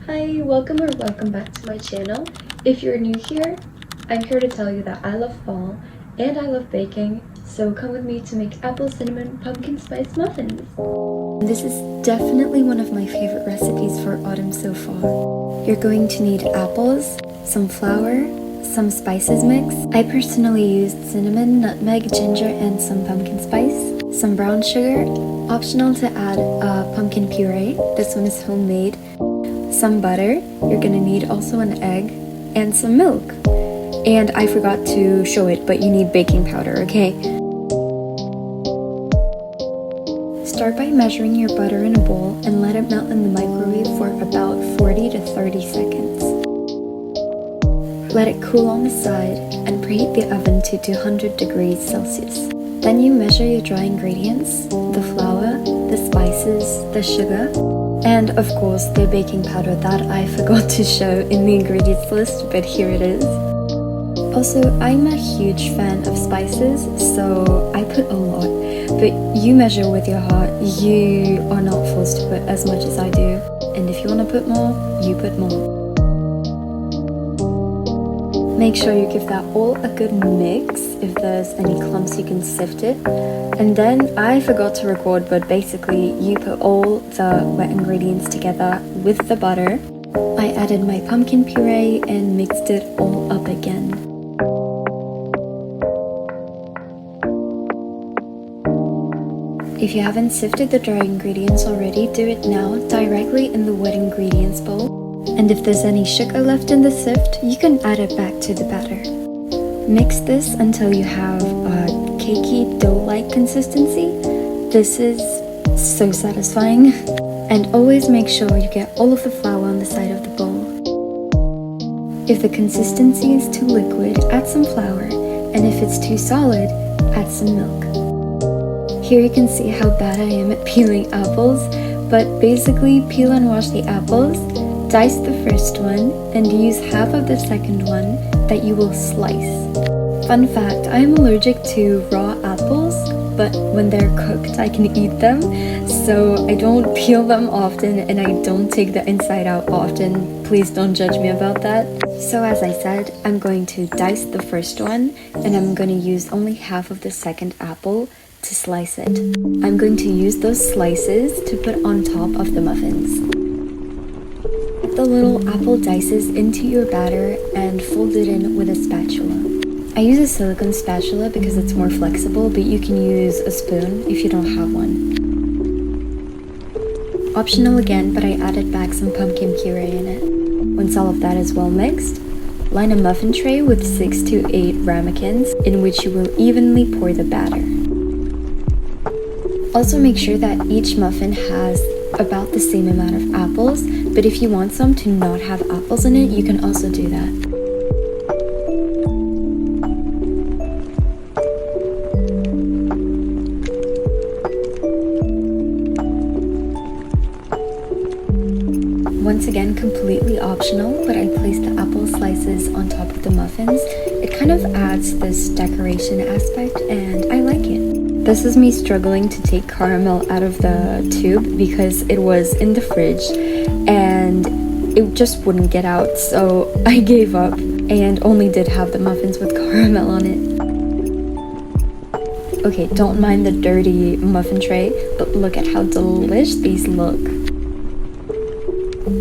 Hi, welcome back to my channel. If you're new here, I'm here to tell you that I love fall and I love baking, so come with me to make apple cinnamon pumpkin spice muffins. This is definitely one of my favorite recipes for autumn so far. You're going to need apples, some flour, some spices mix. I personally used cinnamon, nutmeg, ginger, and some pumpkin spice, some brown sugar, optional to add pumpkin puree. This one is homemade. Some butter, you're gonna need also an egg, and some milk. And I forgot to show it, but you need baking powder, okay? Start by measuring your butter in a bowl and let it melt in the microwave for about 40 to 30 seconds. Let it cool on the side and preheat the oven to 200 degrees Celsius. Then you measure your dry ingredients, the flour, the spices, the sugar, and of course the baking powder that I forgot to show in the ingredients list, but here it is. Also, I'm a huge fan of spices, so I put a lot, but you measure with your heart. You are not forced to put as much as I do, and if you want to put more, you put more. Make sure you give that all a good mix. If there's any clumps, you can sift it. And then I forgot to record, but basically you put all the wet ingredients together with the butter. I added my pumpkin puree and mixed it all up again. If you haven't sifted the dry ingredients already, do it now directly in the wet ingredients bowl. And if there's any sugar left in the sift, you can add it back to the batter. Mix this until you have a cakey dough-like consistency. This is so satisfying. And always make sure you get all of the flour on the side of the bowl. If the consistency is too liquid, add some flour, and if it's too solid, add some milk. Here you can see how bad I am at peeling apples, but basically peel and wash the apples, dice the first one, and use half of the second one that you will slice. Fun fact, I am allergic to raw apples, but when they're cooked I can eat them, so I don't peel them often and I don't take the inside out often. Please don't judge me about that. So as I said, I'm going to dice the first one, and I'm going to use only half of the second apple to slice it. I'm going to use those slices to put on top of the muffins. Put the little apple dices into your batter and fold it in with a spatula. I use a silicone spatula because it's more flexible, but you can use a spoon if you don't have one. Optional again, but I added back some pumpkin puree in it. Once all of that is well mixed, line a muffin tray with 6 to 8 ramekins in which you will evenly pour the batter. Also make sure that each muffin has about the same amount of apples, but if you want some to not have apples in it, you can also do that. Once again, completely optional, but I placed the apple slices on top of the muffins. It kind of adds this decoration aspect, and I like it. This is me struggling to take caramel out of the tube because it was in the fridge and it just wouldn't get out, so I gave up and only did have the muffins with caramel on it. Okay, don't mind the dirty muffin tray, but look at how delish these look.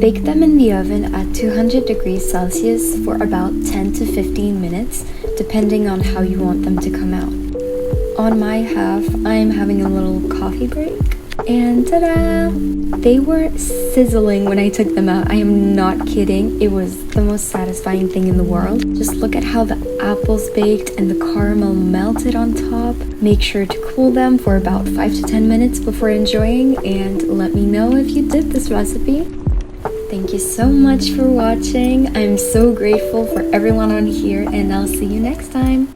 Bake them in the oven at 200 degrees Celsius for about 10 to 15 minutes, depending on how you want them to come out. On my half, I'm having a little coffee break, and ta-da! They were sizzling when I took them out. I am not kidding. It was the most satisfying thing in the world. Just look at how the apples baked and the caramel melted on top. Make sure to cool them for about 5 to 10 minutes before enjoying, and let me know if you did this recipe. Thank you so much for watching. I'm so grateful for everyone on here, and I'll see you next time.